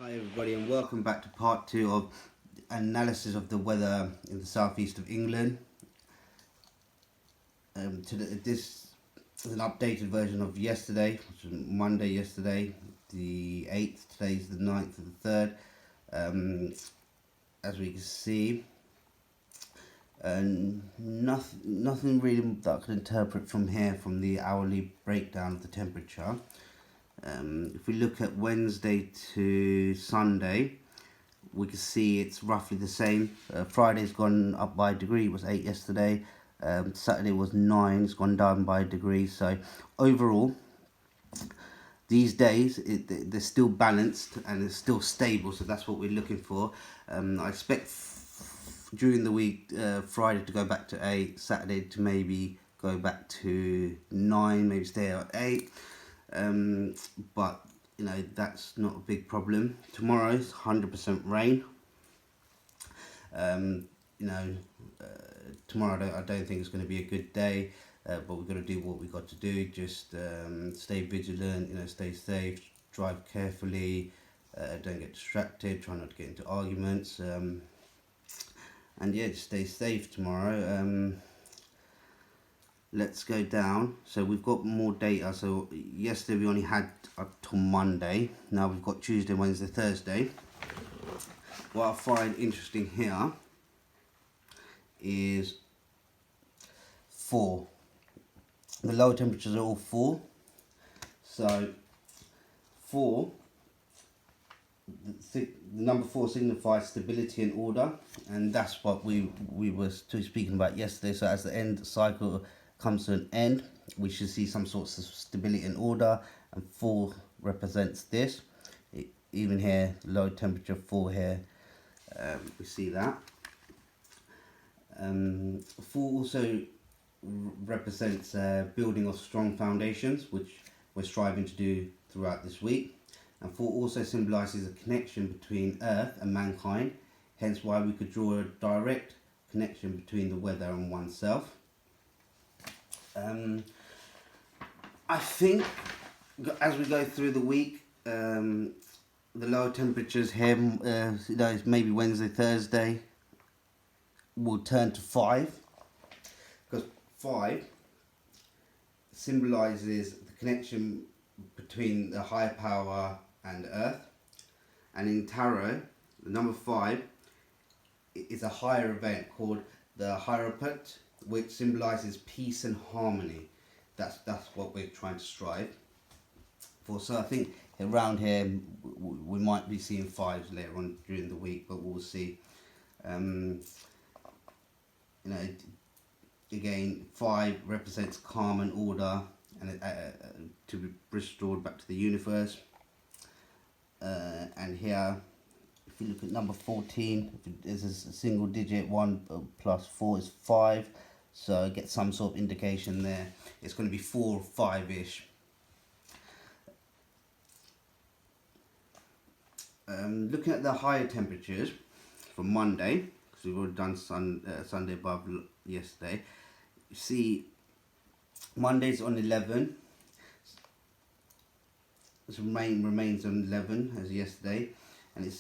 Hi everybody and welcome back to part 2 of analysis of the weather in the southeast of England. This is an updated version of yesterday, which was Monday yesterday, the 8th, today's the 9th of the 3rd. As we can see, nothing really that I could interpret from here from the hourly breakdown of the temperature. If we look at Wednesday to Sunday, we can see it's roughly the same. Friday's gone up by a degree, it was 8 yesterday. Saturday was 9, it's gone down by a degree. So overall, these days they're still balanced and it's still stable, so that's what we're looking for. I expect during the week Friday to go back to 8, Saturday to maybe go back to 9, maybe stay at 8. But you know, that's not a big problem. Tomorrow's 100% rain. Tomorrow I don't think it's going to be a good day, but we've got to do what we've got to do. Just stay vigilant, stay safe, drive carefully, don't get distracted, try not to get into arguments, and yeah, just stay safe tomorrow. Let's go down. So we've got more data. So yesterday we only had up till Monday. Now we've got Tuesday, Wednesday, Thursday. What I find interesting here is 4. The lower temperatures are all 4. So 4, the number 4 signifies stability and order, and that's what we were speaking about yesterday. So as the end cycle comes to an end, we should see some sorts of stability and order, and 4 represents this. Even here, low temperature 4 here, we see that. 4 also represents building of strong foundations, which we're striving to do throughout this week. And 4 also symbolises a connection between Earth and mankind, hence why we could draw a direct connection between the weather and oneself. I think as we go through the week, the lower temperatures here, maybe Wednesday, Thursday, will turn to 5, because 5 symbolises the connection between the higher power and Earth. And in tarot, the number 5 is a higher event called the Hierophant, which symbolises peace and harmony. That's what we're trying to strive for. So I think around here we might be seeing 5s later on during the week, but we'll see. Again, 5 represents calm and order, and to be restored back to the universe. And here, if you look at number 14, there's a single digit, 1 plus 4 is 5. So get some sort of indication there. It's going to be 4 or 5-ish. Looking at the higher temperatures for Monday, because we've already done Sunday above yesterday. You see, Monday's on 11. This remains on 11 as yesterday, and it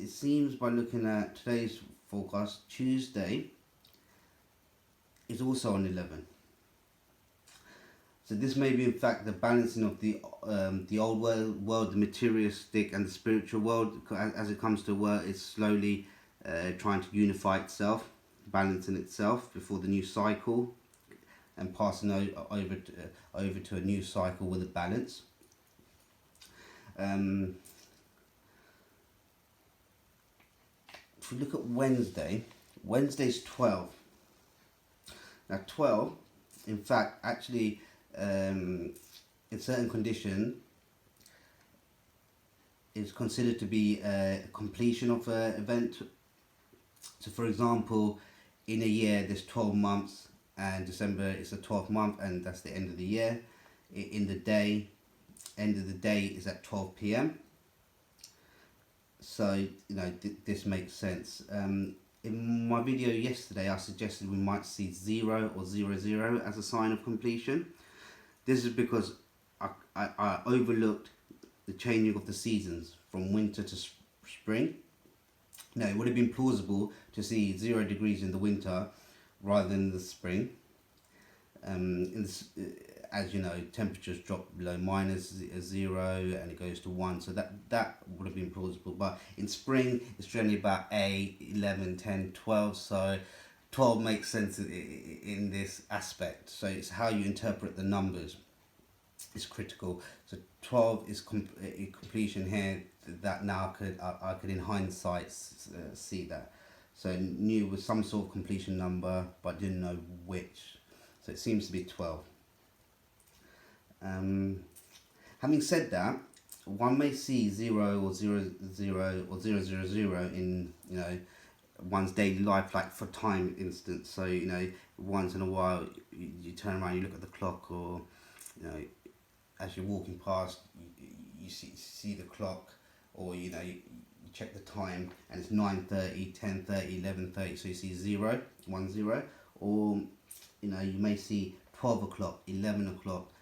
seems by looking at today's forecast, Tuesday is also on 11. So this may be in fact the balancing of the old world, the materialistic and the spiritual world. As it comes to work, it's slowly trying to unify itself, balancing itself before the new cycle, and passing over to a new cycle with a balance. If we look at Wednesday, Wednesday's 12. Now 12, in fact, actually, in certain conditions, is considered to be a completion of an event. So for example, in a year there's 12 months, and December is the 12th month, and that's the end of the year. In the day, end of the day is at 12 p.m. So this makes sense. In my video yesterday, I suggested we might see 0 or 00 as a sign of completion. This is because I overlooked the changing of the seasons from winter to spring. Now, it would have been plausible to see 0 degrees in the winter rather than the spring. In this, as you know, temperatures drop below -0 and it goes to 1, so that would have been plausible. But in spring, it's generally about 8, 11, 10, 12, so 12 makes sense in this aspect. So it's how you interpret the numbers is critical. So 12 is completion here. That now I could in hindsight see that. So knew it was some sort of completion number, but didn't know which. So it seems to be 12. Having said that, one may see 0 or 0, 0 or 0, 0, 0 in, one's daily life, like for time instance. So, once in a while you turn around, you look at the clock, or, as you're walking past, you see the clock, or, you check the time and it's 9:30, 10:30, 11:30, so you see 0, 1, 0, or, you may see 12 o'clock, 11 o'clock,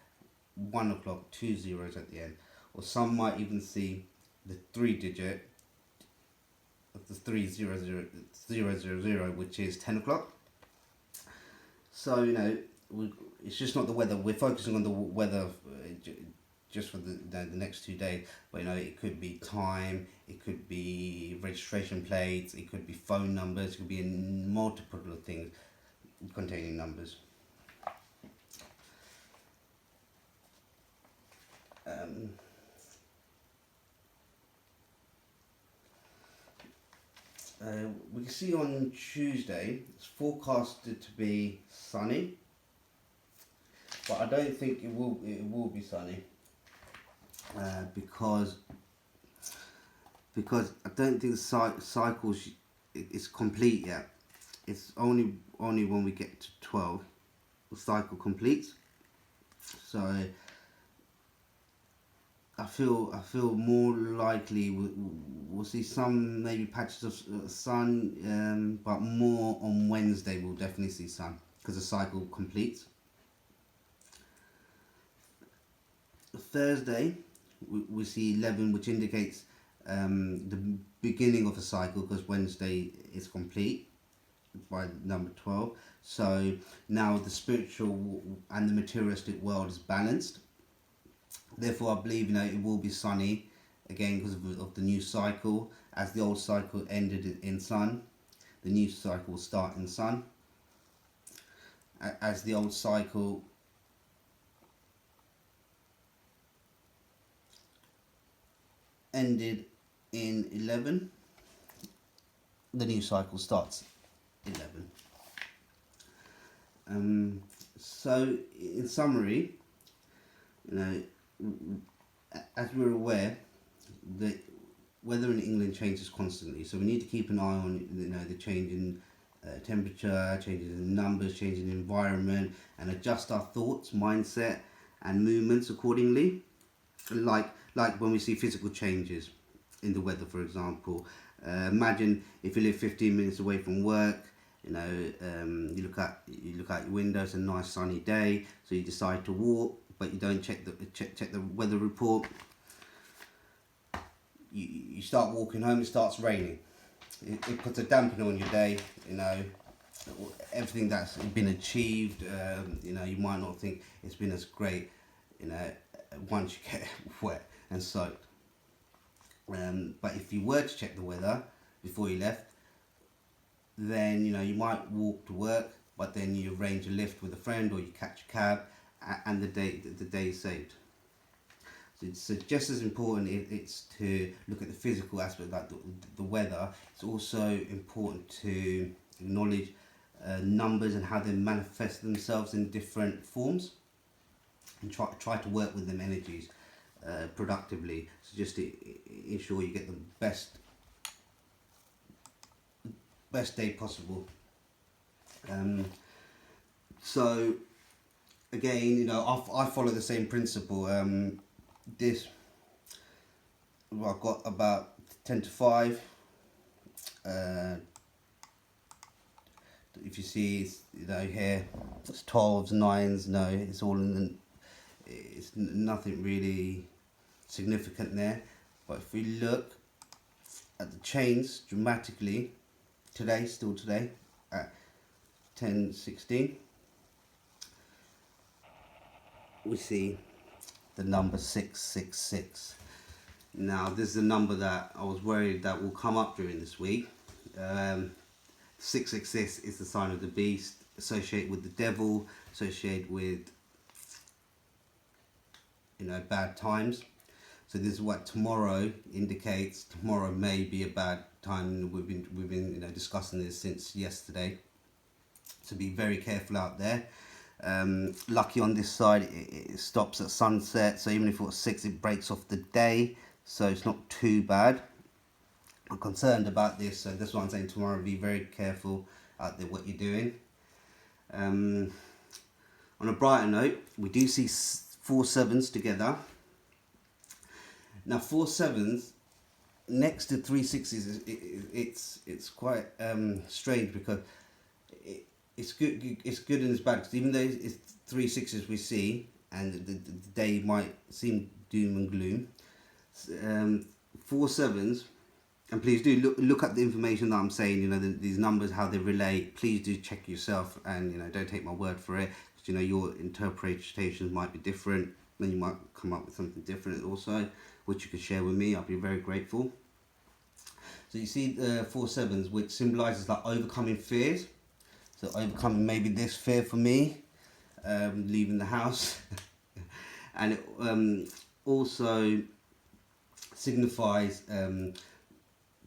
1 o'clock, 2 zeros at the end. Or some might even see the 3-digit of the 300, which is 10 o'clock. So, it's just not the weather. We're focusing on the weather just for the next 2 days. But, it could be time, it could be registration plates, it could be phone numbers, it could be multiple of things containing numbers. We can see on Tuesday it's forecasted to be sunny, but I don't think it will be sunny because I don't think the cycle is complete yet. It's only when we get to 12 the cycle completes. So I feel more likely we'll see some maybe patches of sun, but more on Wednesday we'll definitely see sun because the cycle completes. Thursday we see 11, which indicates the beginning of the cycle, because Wednesday is complete by number 12. So now the spiritual and the materialistic world is balanced. Therefore, I believe it will be sunny again because of the new cycle. As the old cycle ended in sun, the new cycle will start in sun. As the old cycle ended in 11, the new cycle starts 11. So, in summary, as we're aware, the weather in England changes constantly, so we need to keep an eye on the change in temperature, changes in numbers, changes in environment, and adjust our thoughts, mindset, and movements accordingly. Like when we see physical changes in the weather, for example. Imagine if you live 15 minutes away from work. You look out your window. It's a nice sunny day, so you decide to walk, but you don't check the weather report. You start walking home. It starts raining. It puts a dampener on your day. Everything that's been achieved. You might not think it's been as great. Once you get wet and soaked. But if you were to check the weather before you left, then you might walk to work, but then you arrange a lift with a friend, or you catch a cab, and the day is saved. So it's just as important it's to look at the physical aspect, like the weather. It's also important to acknowledge numbers and how they manifest themselves in different forms, and try to work with them energies productively, so just to ensure you get the best day possible. So again, I follow the same principle. I've got about 10 to 5. If you see, here it's 12s, 9s. No, it's all in the, it's nothing really significant there. But if we look at the chains dramatically today, still today at 10:16, we see the number 666. Now this is a number that I was worried that will come up during this week. 666 is the sign of the beast, associated with the devil, associated with, you know, bad times. So this is what tomorrow indicates. Tomorrow may be a bad time. We've been you know, discussing this since yesterday. So be very careful out there. Lucky on this side, it stops at sunset. So even if it was 6, it breaks off the day. So it's not too bad. I'm concerned about this, so that's what I'm saying. Tomorrow, be very careful out there what you're doing. On a brighter note, we do see 4 7s together. Now 4 7s next to 3 6s, it's quite strange, because it's good and it's bad, because even though it's 3 6s we see, and the day might seem doom and gloom, 4 7s. And please do look at the information that I'm saying, you know, these numbers, how they relate. Please do check yourself, and, you know, don't take my word for it, because, you know, your interpretations might be different, then you might come up with something different also, which you can share with me. I'll be very grateful. So you see the 4 7s, which symbolizes like overcoming fears. So overcoming maybe this fear for me, leaving the house, and it also signifies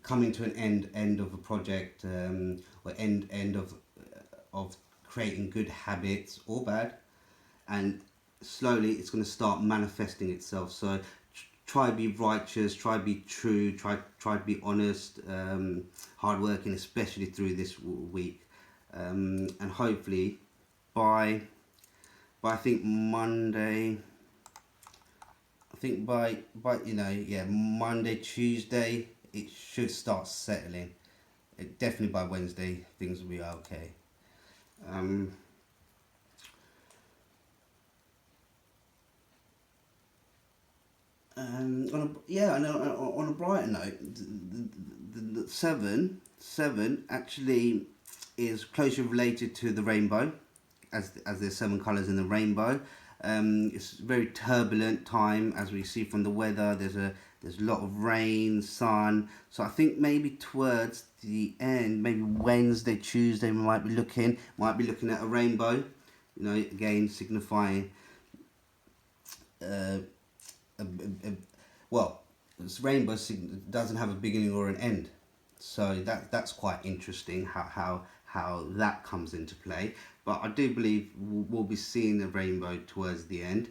coming to an end of a project, or end of creating good habits or bad, and slowly it's going to start manifesting itself. So try to be righteous, try to be true, try to be honest, hardworking, especially through this week, and hopefully by I think Monday. I think by you know, yeah, Monday, Tuesday, it should start settling. Definitely by Wednesday, things will be okay. On a brighter note, the 7 actually is closely related to the rainbow, as there's 7 colours in the rainbow. It's a very turbulent time, as we see from the weather. There's a lot of rain, sun. So I think maybe towards the end, maybe Wednesday, Tuesday, we might be looking at a rainbow. You know, again signifying well, this rainbow doesn't have a beginning or an end. So that's quite interesting how that comes into play. But I do believe we'll be seeing the rainbow towards the end.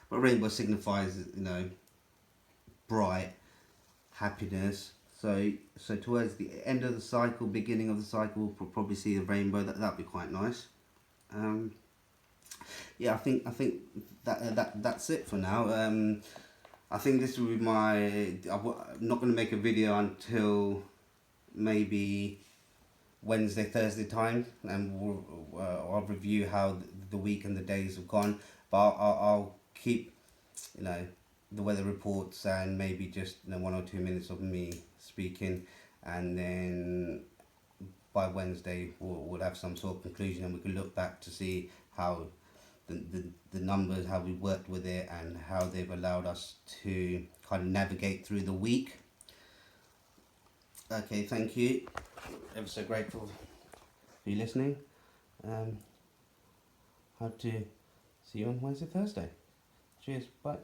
But rainbow signifies, you know, bright, happiness. So towards the end of the cycle, beginning of the cycle, we'll probably see the rainbow. That'd be quite nice. Yeah, I think that's it for now. I think this will be I'm not going to make a video until maybe Wednesday, Thursday time, and I'll review how the week and the days have gone. But I'll keep, you know, the weather reports, and maybe just, you know, 1 or 2 minutes of me speaking, and then by Wednesday we'll have some sort of conclusion, and we can look back to see how the numbers, how we worked with it, and how they've allowed us to kind of navigate through the week. Okay, thank you. Ever so grateful for you listening. Hope to see you on Wednesday, Thursday. Cheers, bye.